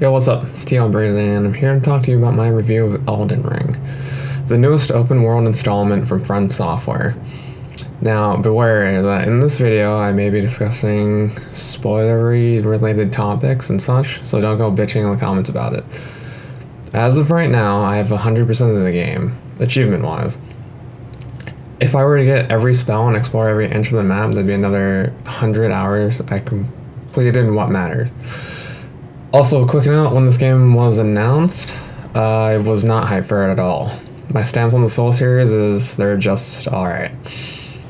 Yo, what's up? It's T.L. Breezy, and I'm here to talk to you about my review of Elden Ring, the newest open world installment from From Software. Now, beware that in this video I may be discussing spoilery related topics and such, so don't go bitching in the comments about it. As of right now, I have 100% of the game, achievement-wise. If I were to get every spell and explore every inch of the map, that'd be another 100 hours I completed what matters. Also, quick note, when this game was announced, I was not hyped for it at all. My stance on the Soul series is they're just alright.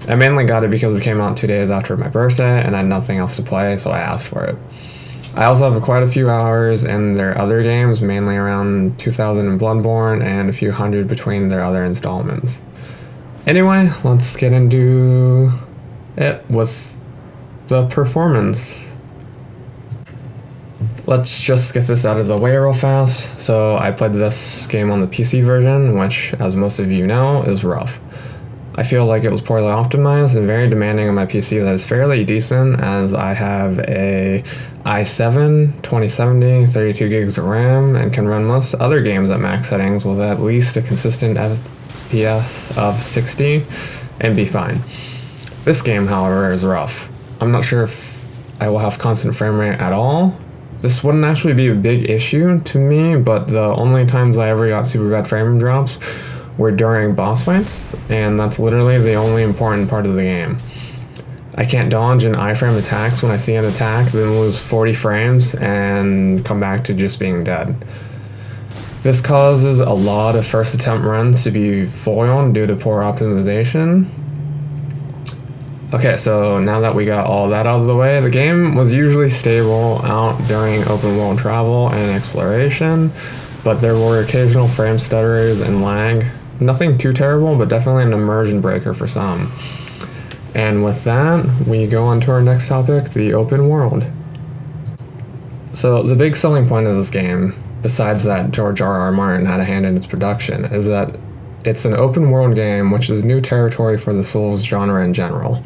I mainly got it because it came out 2 days after my birthday and I had nothing else to play, so I asked for it. I also have quite a few hours in their other games, mainly around 2,000 in Bloodborne and a few hundred between their other installments. Anyway, let's get into it with the performance. Let's just get this out of the way real fast. So I played this game on the PC version, which, as most of you know, is rough. I feel like it was poorly optimized and very demanding on my PC that is fairly decent, as I have a i7, 2070, 32 gigs of RAM, and can run most other games at max settings with at least a consistent FPS of 60 and be fine. This game, however, is rough. I'm not sure if I will have constant frame rate at all. This wouldn't actually be a big issue to me, but the only times I ever got super bad frame drops were during boss fights, and that's literally the only important part of the game. I can't dodge and iframe attacks when I see an attack, then lose 40 frames and come back to just being dead. This causes a lot of first attempt runs to be foiled due to poor optimization. Okay, so now that we got all that out of the way, the game was usually stable out during open world travel and exploration, but there were occasional frame stutterers and lag. Nothing too terrible, but definitely an immersion breaker for some. And with that, we go on to our next topic, the open world. So the big selling point of this game, besides that George R.R. Martin had a hand in its production, is that it's an open world game, which is new territory for the Souls genre in general.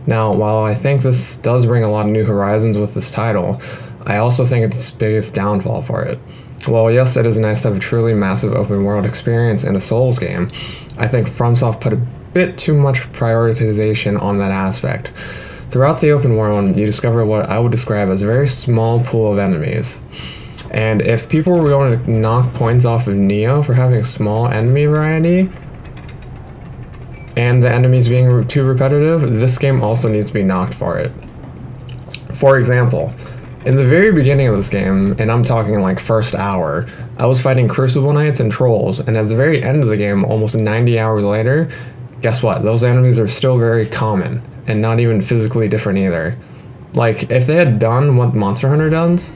Now, while I think this does bring a lot of new horizons with this title, I also think it's its biggest downfall for it. Well, yes, it is nice to have a truly massive open world experience in a Souls game. I think FromSoft put a bit too much prioritization on that aspect. Throughout the open world, you discover what I would describe as a very small pool of enemies. And if people were going to knock points off of Nioh for having a small enemy variety, and the enemies being too repetitive, this game also needs to be knocked for it. For example, in the very beginning of this game, and I'm talking like first hour, I was fighting Crucible Knights and Trolls, and at the very end of the game, almost 90 hours later, guess what? Those enemies are still very common, and not even physically different either. Like, if they had done what Monster Hunter does,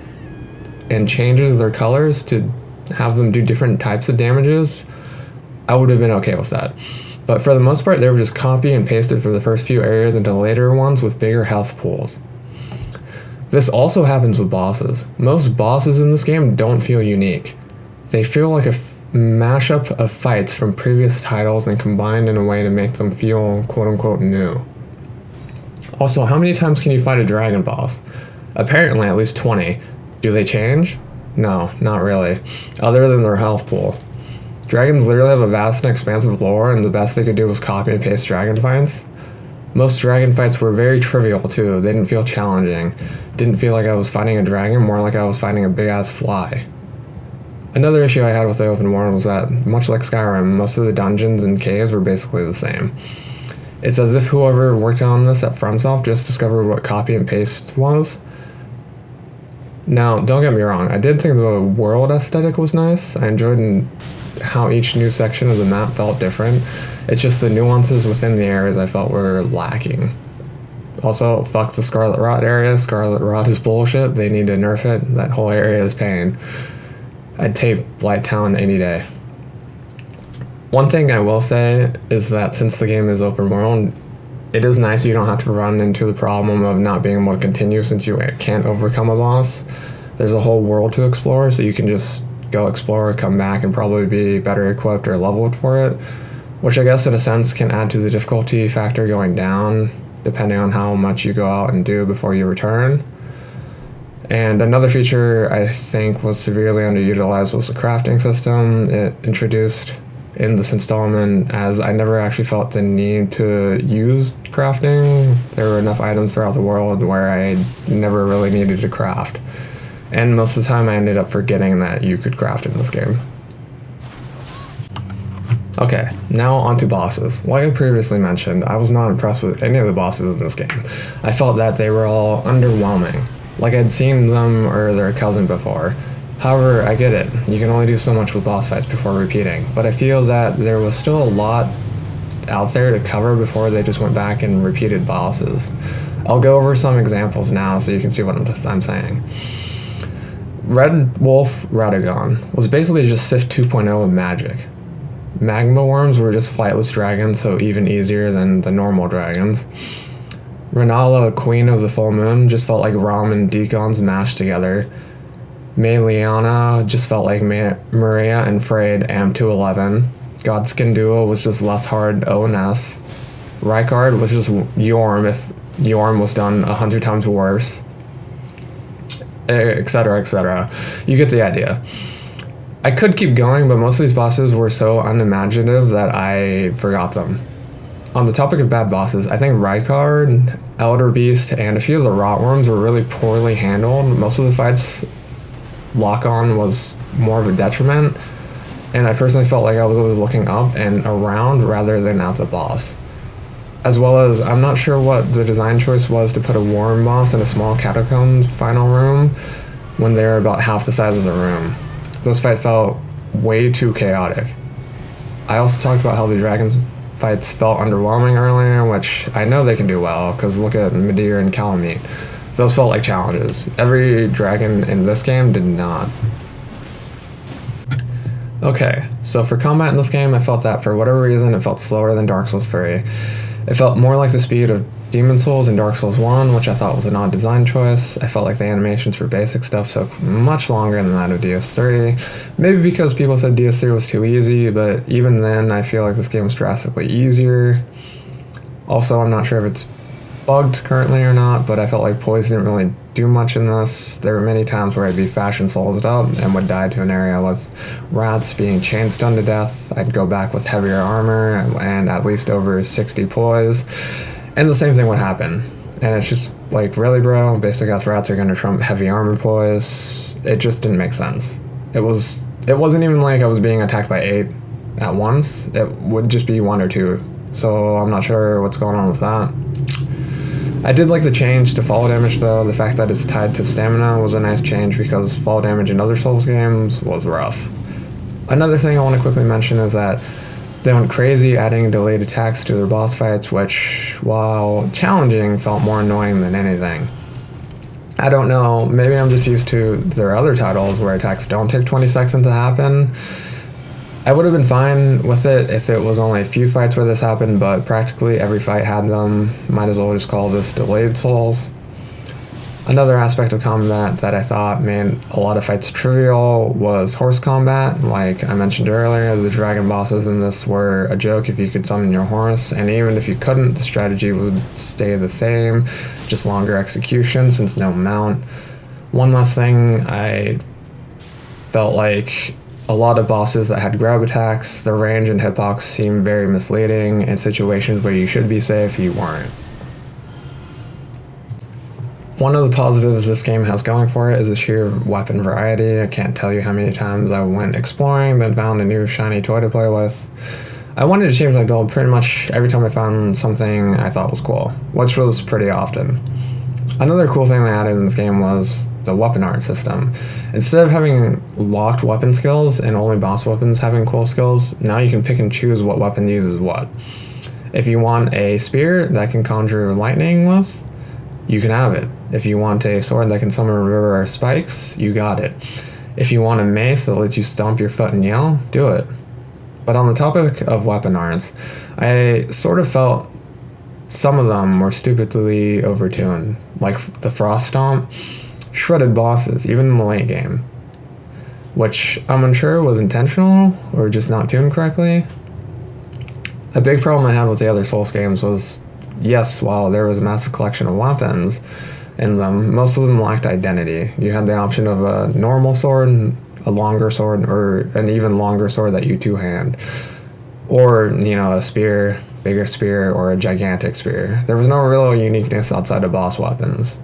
and changes their colors to have them do different types of damages, I would have been okay with that. But for the most part, they were just copy and pasted from the first few areas into later ones with bigger health pools. This also happens with bosses. Most bosses in this game don't feel unique. They feel like a mashup of fights from previous titles and combined in a way to make them feel quote-unquote new. Also, how many times can you fight a dragon boss? Apparently at least 20. Do they change? No, not really, other than their health pool. Dragons literally have a vast and expansive lore, and the best they could do was copy and paste dragon fights. Most dragon fights were very trivial too. They didn't feel challenging. Didn't feel like I was fighting a dragon, more like I was fighting a big ass fly. Another issue I had with the open world was that, much like Skyrim, most of the dungeons and caves were basically the same. It's as if whoever worked on this at FromSoft just discovered what copy and paste was. Now, don't get me wrong, I did think the world aesthetic was nice. I enjoyed how each new section of the map felt different. It's just the nuances within the areas I felt were lacking. Also, fuck the Scarlet Rot area. Scarlet Rot is bullshit. They need to nerf it. That whole area is pain. I'd take Blight Town any day. One thing I will say is that since the game is open world, it is nice you don't have to run into the problem of not being able to continue since you can't overcome a boss. There's a whole world to explore, so you can just go explore, come back, and probably be better equipped or leveled for it, which I guess in a sense can add to the difficulty factor going down, depending on how much you go out and do before you return. And another feature I think was severely underutilized was the crafting system it introduced in this installment, as I never actually felt the need to use crafting. There were enough items throughout the world where I never really needed to craft. And most of the time I ended up forgetting that you could craft in this game. Okay, now on to bosses. Like I previously mentioned, I was not impressed with any of the bosses in this game. I felt that they were all underwhelming, like I'd seen them or their cousin before. However, I get it, you can only do so much with boss fights before repeating, but I feel that there was still a lot out there to cover before they just went back and repeated bosses. I'll go over some examples now so you can see what I'm saying. Red Wolf Radagon was basically just Sif 2.0 of magic. Magma worms were just flightless dragons, so even easier than the normal dragons. Renala, Queen of the Full Moon, just felt like Rom and Deacons mashed together. Meleana just felt like Maria and Freyed amped to 11. Godskin Duo was just less hard O&S. Rykard was just Yorm if Yorm was done 100 times worse. Etc, etc. You get the idea. I could keep going, but most of these bosses were so unimaginative that I forgot them. On the topic of bad bosses, I think Rykard, Elder Beast, and a few of the Rotworms were really poorly handled. Most of the fights, lock-on was more of a detriment, and I personally felt like I was always looking up and around rather than at the boss. As well as, I'm not sure what the design choice was to put a worm boss in a small catacomb final room when they were about half the size of the room. Those fights felt way too chaotic. I also talked about how the dragons fights felt underwhelming earlier, which I know they can do well, because look at Midir and Calamite. Those felt like challenges. Every dragon in this game did not. Okay, so for combat in this game, I felt that for whatever reason it felt slower than Dark Souls 3. It felt more like the speed of Demon Souls in Dark Souls 1, which I thought was an odd design choice. I felt like the animations for basic stuff took much longer than that of DS3. Maybe because people said DS3 was too easy, but even then I feel like this game was drastically easier. Also, I'm not sure if it's bugged currently or not, but I felt like poise didn't really do much in this. There were many times where I'd be fashion souled up and would die to an area with rats being chain stunned to death. I'd go back with heavier armor and at least over 60 poise, and the same thing would happen. And it's just like, really bro, basic ass rats are gonna trump heavy armor poise? It just didn't make sense. It wasn't even like I was being attacked by 8 at once. It would just be 1 or 2. So I'm not sure what's going on with that. I did like the change to fall damage though. The fact that it's tied to stamina was a nice change, because fall damage in other Souls games was rough. Another thing I want to quickly mention is that they went crazy adding delayed attacks to their boss fights, which, while challenging, felt more annoying than anything. I don't know, maybe I'm just used to their other titles where attacks don't take 20 seconds to happen. I would have been fine with it if it was only a few fights where this happened, but practically every fight had them. Might as well just call this delayed Souls. Another aspect of combat that I thought made a lot of fights trivial was horse combat. Like I mentioned earlier, the dragon bosses in this were a joke if you could summon your horse, and even if you couldn't, the strategy would stay the same, just longer execution since no mount. One last thing, I felt like a lot of bosses that had grab attacks, the range and hitbox seemed very misleading. In situations where you should be safe, you weren't. One of the positives this game has going for it is the sheer weapon variety. I can't tell you how many times I went exploring, then found a new shiny toy to play with. I wanted to change my build pretty much every time I found something I thought was cool, which was pretty often. Another cool thing they added in this game was the weapon art system. Instead of having locked weapon skills and only boss weapons having cool skills, now you can pick and choose what weapon uses what. If you want a spear that can conjure lightning with, you can have it. If you want a sword that can summon a river of spikes, you got it. If you want a mace that lets you stomp your foot and yell, do it. But on the topic of weapon arts, I sort of felt some of them were stupidly overtuned, like the Frost Stomp shredded bosses, even in the late game, which I'm unsure was intentional or just not tuned correctly. A big problem I had with the other Souls games was, yes, while there was a massive collection of weapons, in them. Most of them lacked identity. You had the option of a normal sword, a longer sword, or an even longer sword that you two-hand. Or, a spear, bigger spear, or a gigantic spear. There was no real uniqueness outside of boss weapons.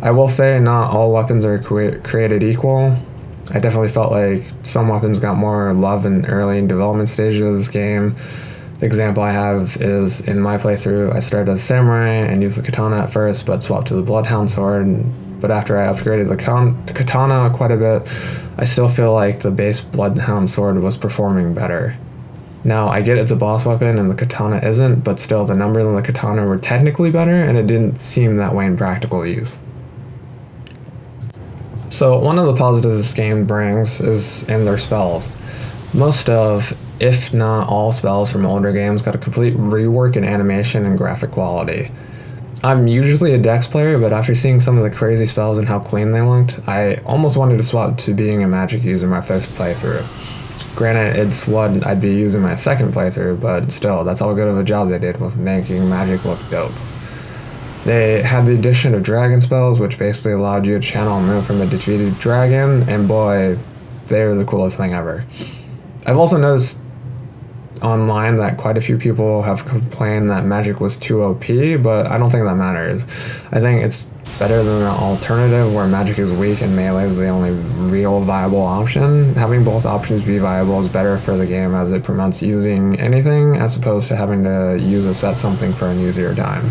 I will say not all weapons are created equal. I definitely felt like some weapons got more love in early development stages of this game. The example I have is in my playthrough, I started as a samurai and used the katana at first, but swapped to the bloodhound sword. But after I upgraded the katana quite a bit, I still feel like the base bloodhound sword was performing better. Now, I get it's a boss weapon and the katana isn't, but still the numbers on the katana were technically better, and it didn't seem that way in practical use. So one of the positives this game brings is in their spells. Most of, if not all, spells from older games got a complete rework in animation and graphic quality. I'm usually a Dex player, but after seeing some of the crazy spells and how clean they looked, I almost wanted to swap to being a magic user my fifth playthrough. Granted, it's what I'd be using my second playthrough, but still, that's how good of a job they did with making magic look dope. They had the addition of dragon spells, which basically allowed you to channel and move from a defeated dragon, and boy, they were the coolest thing ever. I've also noticed online that quite a few people have complained that magic was too OP, but I don't think that matters. I think it's better than an alternative where magic is weak and melee is the only real viable option. Having both options be viable is better for the game as it promotes using anything as opposed to having to use a set something for an easier time.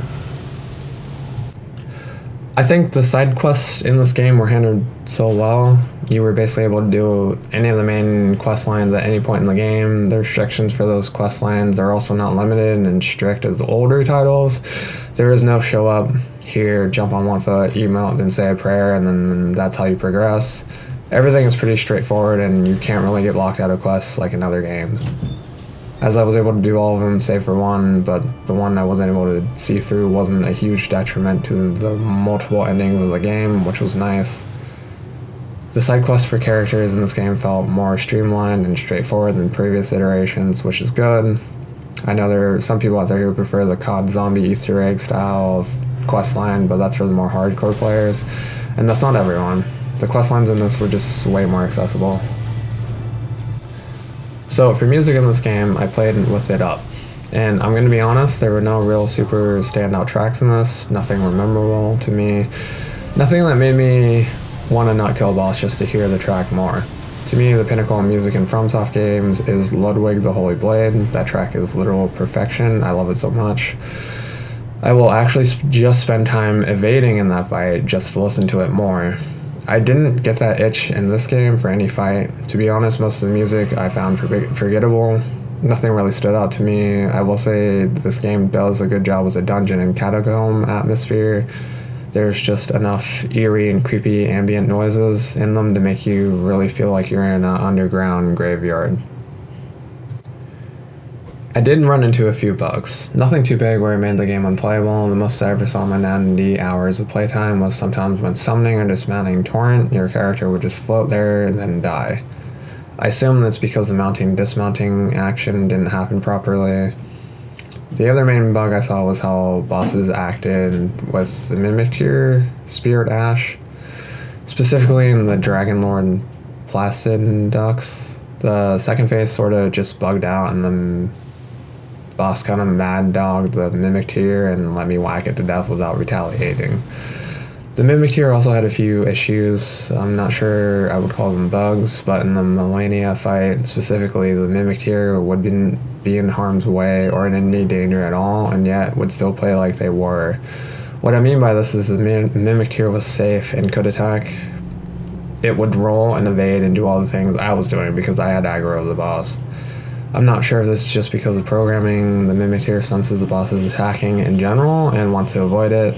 I think the side quests in this game were handled so well. You were basically able to do any of the main quest lines at any point in the game. The restrictions for those quest lines are also not limited and strict as older titles. There is no show up here, jump on one foot, emote, then say a prayer, and then that's how you progress. Everything is pretty straightforward and you can't really get locked out of quests like in other games. As I was able to do all of them save for one, but the one I wasn't able to see through wasn't a huge detriment to the multiple endings of the game, which was nice. The side quests for characters in this game felt more streamlined and straightforward than previous iterations, which is good. I know there are some people out there who prefer the COD zombie Easter egg style of quest line, but that's for the more hardcore players, and that's not everyone. The quest lines in this were just way more accessible. So for music in this game, I played with it up. And I'm going to be honest, there were no real super standout tracks in this, nothing memorable to me, nothing that made me want to not kill a boss just to hear the track more. To me, the pinnacle of music in FromSoft games is Ludwig the Holy Blade. That track is literal perfection, I love it so much. I will actually just spend time evading in that fight just to listen to it more. I didn't get that itch in this game for any fight. To be honest, most of the music I found forgettable. Nothing really stood out to me. I will say this game does a good job with the dungeon and catacomb atmosphere. There's just enough eerie and creepy ambient noises in them to make you really feel like you're in an underground graveyard. I did run into a few bugs. Nothing too big where it made the game unplayable. The most I ever saw in my 90 hours of playtime was sometimes when summoning or dismounting Torrent, your character would just float there and then die. I assume that's because the mounting dismounting action didn't happen properly. The other main bug I saw was how bosses acted with the Mimic tier, Spirit Ash, specifically in the Dragon Lord Placid Ducks. The second phase sort of just bugged out and the boss kind of mad dogged the Mimic tier and let me whack it to death without retaliating. The Mimic tier also had a few issues. I'm not sure I would call them bugs, but in the Millennia fight, specifically, the Mimic tier wouldn't be in harm's way or in any danger at all, and yet would still play like they were. What I mean by this is the Mimic tier was safe and could attack. It would roll and evade and do all the things I was doing because I had aggro of the boss. I'm not sure if this is just because of programming. The Mimic tier senses the boss is attacking in general and wants to avoid it.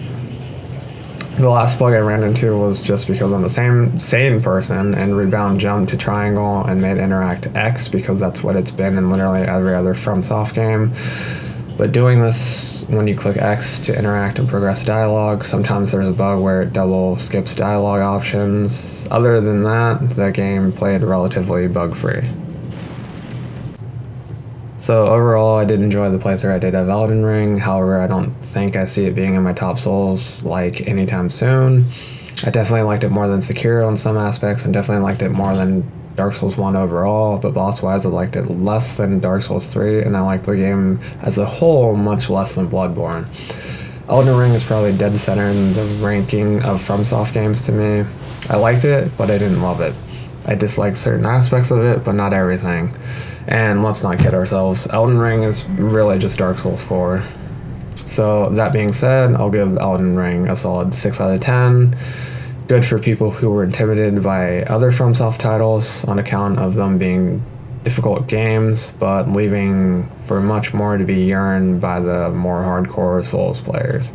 The last bug I ran into was just because I'm the same person and rebound jumped to triangle and made interact X because that's what it's been in literally every other FromSoft game. But doing this when you click X to interact and progress dialogue, sometimes there's a bug where it double skips dialogue options. Other than that, the game played relatively bug-free. So overall, I did enjoy the playthrough I did of Elden Ring. However, I don't think I see it being in my top Souls like anytime soon. I definitely liked it more than Sekiro in some aspects, and definitely liked it more than Dark Souls 1 overall, but boss-wise, I liked it less than Dark Souls 3, and I liked the game as a whole much less than Bloodborne. Elden Ring is probably dead center in the ranking of FromSoft games to me. I liked it, but I didn't love it. I disliked certain aspects of it, but not everything. And let's not kid ourselves, Elden Ring is really just Dark Souls 4. So that being said, I'll give Elden Ring a solid 6 out of 10. Good for people who were intimidated by other FromSoft titles on account of them being difficult games, but leaving for much more to be yearned by the more hardcore Souls players.